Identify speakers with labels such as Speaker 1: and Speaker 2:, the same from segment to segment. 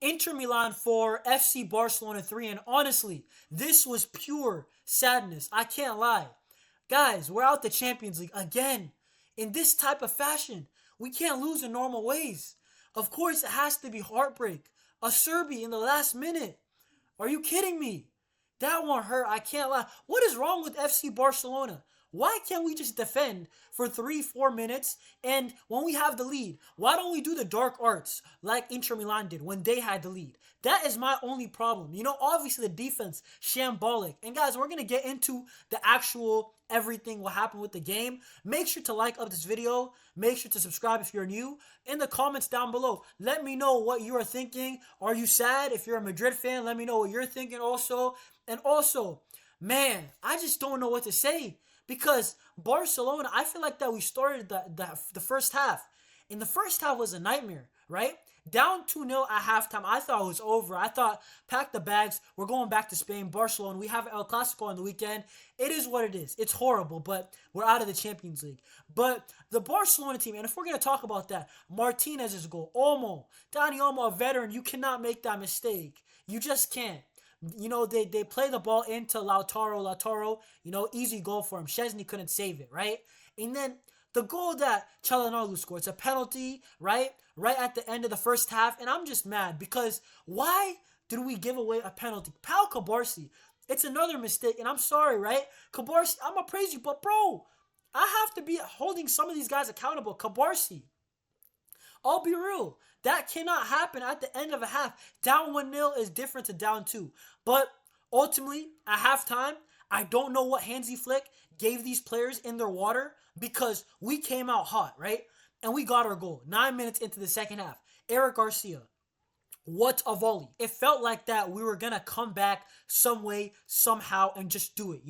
Speaker 1: Inter Milan 4, FC Barcelona 3, and honestly, this was pure sadness. I can't lie. Guys, we're out the Champions League again. In this type of fashion, we can't lose in normal ways. Of course, it has to be heartbreak. Acerbi in the last minute. Are you kidding me? That one hurt. I can't lie. What is wrong with FC Barcelona? Why can't we just defend for 3, 4 minutes? And when we have the lead, why don't we do the dark arts like Inter Milan did when they had the lead? That is my only problem. Obviously the defense, shambolic. And guys, we're going to get into the actual everything what happened with the game. Make sure to like up this video. Make sure to subscribe if you're new. In the comments down below, let me know what you are thinking. Are you sad? If you're a Madrid fan, let me know what you're thinking also. And also, man, I just don't know what to say. Because Barcelona, I feel like that we started the first half. And the first half was a nightmare, right? Down 2-0 at halftime. I thought it was over. I thought, pack the bags. We're going back to Spain, Barcelona. We have El Clasico on the weekend. It is what it is. It's horrible, but we're out of the Champions League. But the Barcelona team, and if we're going to talk about that, Martinez's goal, Olmo, Dani Olmo, a veteran, you cannot make that mistake. You just can't. They play the ball into Lautaro, easy goal for him. Szczesny couldn't save it, right? And then the goal that Çalhanoğlu scored, it's a penalty, right? Right at the end of the first half. And I'm just mad because why did we give away a penalty? Pau Cabarsi, it's another mistake. And I'm sorry, right? Cabarsi, I'm going to praise you, but bro, I have to be holding some of these guys accountable. Cabarsi, I'll be real. That cannot happen at the end of a half. Down 1-0 is different to down 2. But ultimately, at halftime, I don't know what Hansi Flick gave these players in their water because we came out hot, right? And we got our goal. 9 minutes into the second half. Eric Garcia. What a volley. It felt like that we were going to come back some way, somehow, and just do it,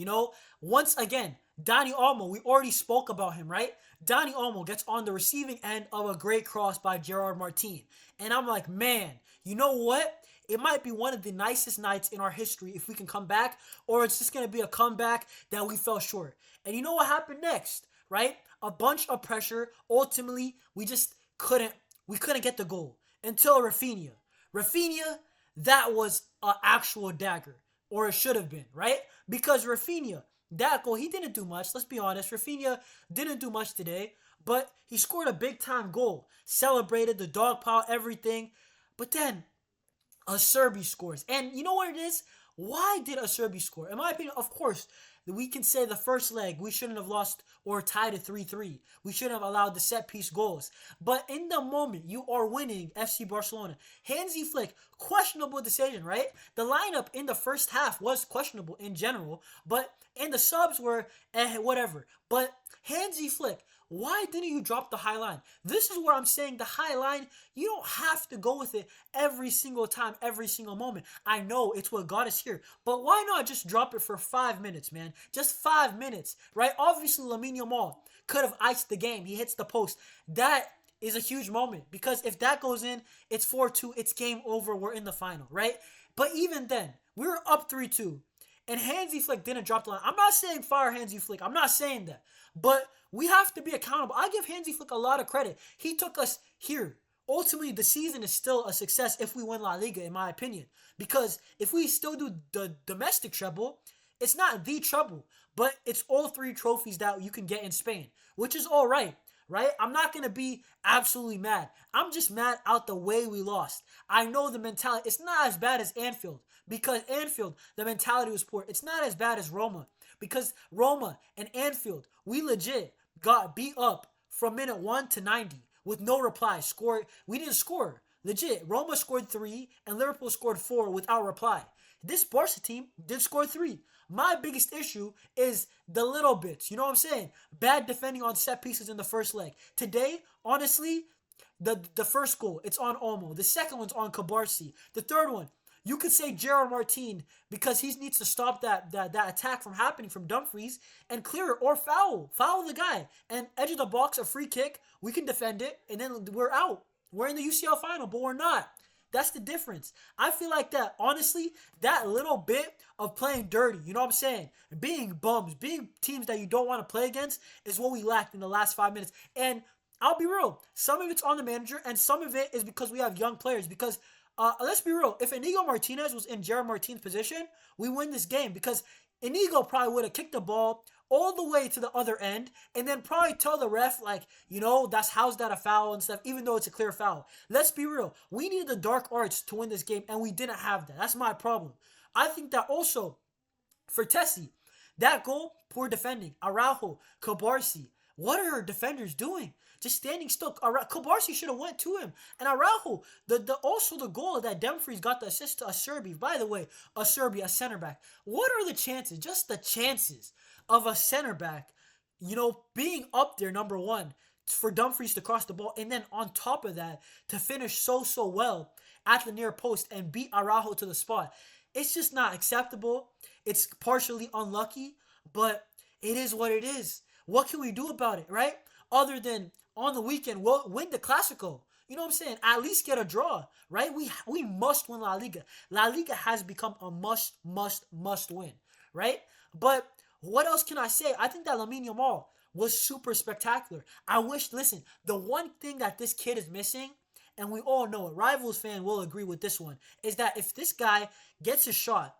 Speaker 1: Once again, Dani Olmo, we already spoke about him, right? Dani Olmo gets on the receiving end of a great cross by Gerard Martin. And I'm like, man, you know what? It might be one of the nicest nights in our history if we can come back, or it's just going to be a comeback that we fell short. And you know what happened next, right? A bunch of pressure. Ultimately, we couldn't get the goal until Raphinha. Raphinha, that was an actual dagger, or it should have been, right? Because Raphinha, that goal, he didn't do much. Let's be honest. Raphinha didn't do much today, but he scored a big-time goal. Celebrated the dog pile, everything. But then, Acerbi scores. And you know what it is? Why did Acerbi score? In my opinion, of course, we can say the first leg, we shouldn't have lost or tied at 3-3. We shouldn't have allowed the set-piece goals. But in the moment, you are winning FC Barcelona. Hansi Flick, questionable decision, right? The lineup in the first half was questionable in general, and the subs were whatever. But Hansi Flick, why didn't you drop the high line? This is where I'm saying the high line, you don't have to go with it every single time, every single moment. I know it's what got us here, but why not just drop it for 5 minutes, man? Just 5 minutes, right? Obviously, Lamine Yamal could have iced the game. He hits the post. That is a huge moment because if that goes in, it's 4-2. It's game over. We're in the final, right? But even then, we were up 3-2. And Hansi Flick didn't drop the line. I'm not saying fire Hansi Flick. I'm not saying that. But we have to be accountable. I give Hansi Flick a lot of credit. He took us here. Ultimately, the season is still a success if we win La Liga, in my opinion. Because if we still do the domestic treble, it's not the treble, but it's all 3 trophies that you can get in Spain, which is all right. Right? I'm not going to be absolutely mad. I'm just mad out the way we lost. I know the mentality. It's not as bad as Anfield because Anfield, the mentality was poor. It's not as bad as Roma because Roma and Anfield, we legit got beat up from minute 1 to 90 with no reply. We didn't score. Legit. Roma scored 3 and Liverpool scored 4 without reply. This Barca team did score 3. My biggest issue is the little bits. You know what I'm saying? Bad defending on set pieces in the first leg. Today, honestly, the first goal, it's on Olmo. The second one's on Cabarsi. The third one, you could say Gerard Martin because he needs to stop that attack from happening from Dumfries and clear it or foul. Foul the guy. And edge of the box, a free kick. We can defend it, and then we're out. We're in the UCL Final, but we're not. That's the difference. I feel like that, honestly, that little bit of playing dirty, you know what I'm saying? Being bums, being teams that you don't want to play against is what we lacked in the last 5 minutes. And I'll be real, some of it's on the manager and some of it is because we have young players because let's be real. If Inigo Martinez was in Gerard Martin's position, we win this game because Inigo probably would have kicked the ball all the way to the other end and then probably tell the ref, like, how's that a foul and stuff, even though it's a clear foul. Let's be real. We needed the dark arts to win this game, and we didn't have that. That's my problem. I think that also, for Tessie, that goal, poor defending. Araujo, Cabarsi, what are our defenders doing? Just standing still. Cabarsi should have went to him. And Araujo, also the goal that Dumfries got the assist to Acerbi. By the way, Acerbi, a center back. What are the chances, just the chances of a center back, being up there, number one, for Dumfries to cross the ball, and then on top of that, to finish so well at the near post and beat Araujo to the spot. It's just not acceptable. It's partially unlucky, but it is what it is. What can we do about it, right? Other than on the weekend, we'll win the Clásico. You know what I'm saying? At least get a draw, right? We must win La Liga. La Liga has become a must win, right? But what else can I say? I think that Lamine Yamal was super spectacular. Listen, the one thing that this kid is missing, and we all know it, Rivals fan will agree with this one, is that if this guy gets a shot,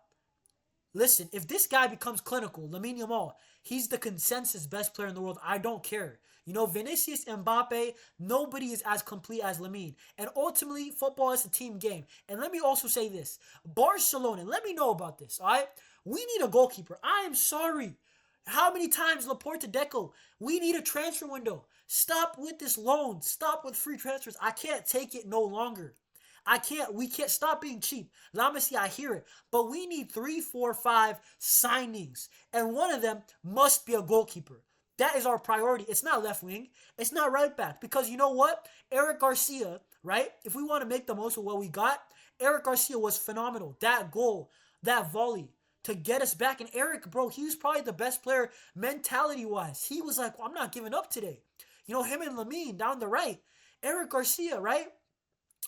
Speaker 1: listen, if this guy becomes clinical, Lamine Yamal, he's the consensus best player in the world. I don't care. Vinicius, Mbappe, nobody is as complete as Lamine. And ultimately, football is a team game. And let me also say this. Barcelona, let me know about this, all right? We need a goalkeeper. I am sorry. How many times Laporta Deco? We need a transfer window. Stop with this loan. Stop with free transfers. I can't take it no longer. We can't stop being cheap. Lamasi, I hear it. But we need 3, 4, 5 signings. And one of them must be a goalkeeper. That is our priority. It's not left wing. It's not right back. Because you know what? Eric Garcia, right? If we want to make the most of what we got, Eric Garcia was phenomenal. That goal, that volley to get us back. And Eric, bro, he was probably the best player mentality-wise. He was like, I'm not giving up today. Him and Lamine down the right. Eric Garcia, right?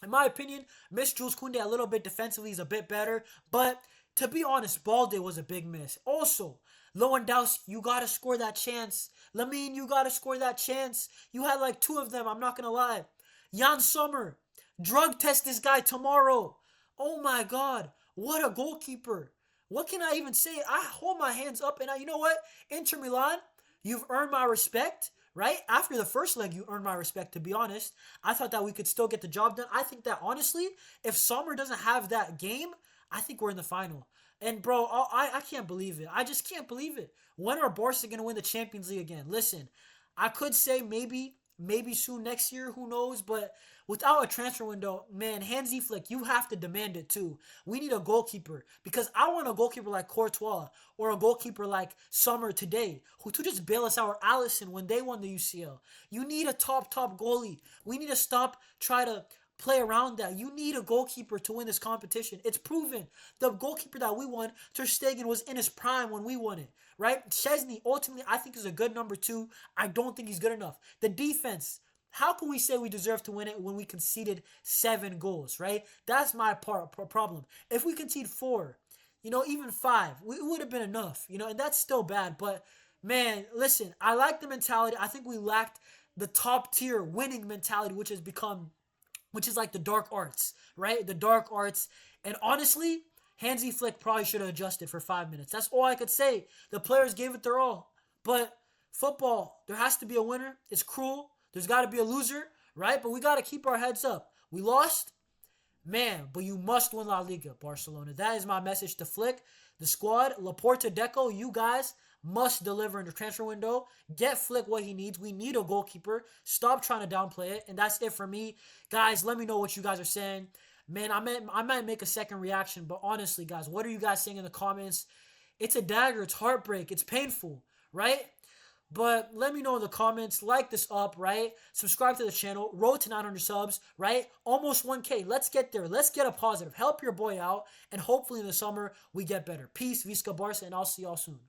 Speaker 1: In my opinion, miss Jules Koundé a little bit defensively. He's a bit better. But to be honest, Balde was a big miss. Also, Lewandowski, you got to score that chance. Lamine, you got to score that chance. You had like 2 of them, I'm not going to lie. Jan Sommer, drug test this guy tomorrow. Oh my God, what a goalkeeper. What can I even say? I hold my hands up, and you know what? Inter Milan, you've earned my respect, right? After the first leg, you earned my respect, to be honest. I thought that we could still get the job done. I think that, honestly, if Sommer doesn't have that game, I think we're in the final. And, bro, I can't believe it. I just can't believe it. When are Barca going to win the Champions League again? Listen, I could say maybe soon next year. Who knows? But without a transfer window, man, Hansi Flick, you have to demand it too. We need a goalkeeper. Because I want a goalkeeper like Courtois or a goalkeeper like Sommer today who to just bail us out, or Alisson when they won the UCL. You need a top goalie. We need to stop try to play around that. You need a goalkeeper to win this competition. It's proven. The goalkeeper that we won, Ter Stegen, was in his prime when we won it, right? Szczesny, ultimately, I think is a good number 2. I don't think he's good enough. The defense, how can we say we deserve to win it when we conceded 7 goals, right? That's my problem. If we concede 4, even 5, it would have been enough, and that's still bad. But, man, listen, I like the mentality. I think we lacked the top tier winning mentality, which is like the dark arts, right? The dark arts. And honestly, Hansi Flick probably should have adjusted for 5 minutes. That's all I could say. The players gave it their all. But football, there has to be a winner. It's cruel. There's got to be a loser, right? But we got to keep our heads up. We lost, man, but you must win La Liga, Barcelona. That is my message to Flick. The squad, Laporta Deco, you guys must deliver in the transfer window. Get Flick what he needs. We need a goalkeeper. Stop trying to downplay it. And that's it for me. Guys, let me know what you guys are saying. Man, I might make a second reaction. But honestly, guys, what are you guys saying in the comments? It's a dagger. It's heartbreak. It's painful, right? But let me know in the comments. Like this up, right? Subscribe to the channel. Road to 900 subs, right? Almost 1K. Let's get there. Let's get a positive. Help your boy out. And hopefully in the summer, we get better. Peace, Visca Barca, and I'll see y'all soon.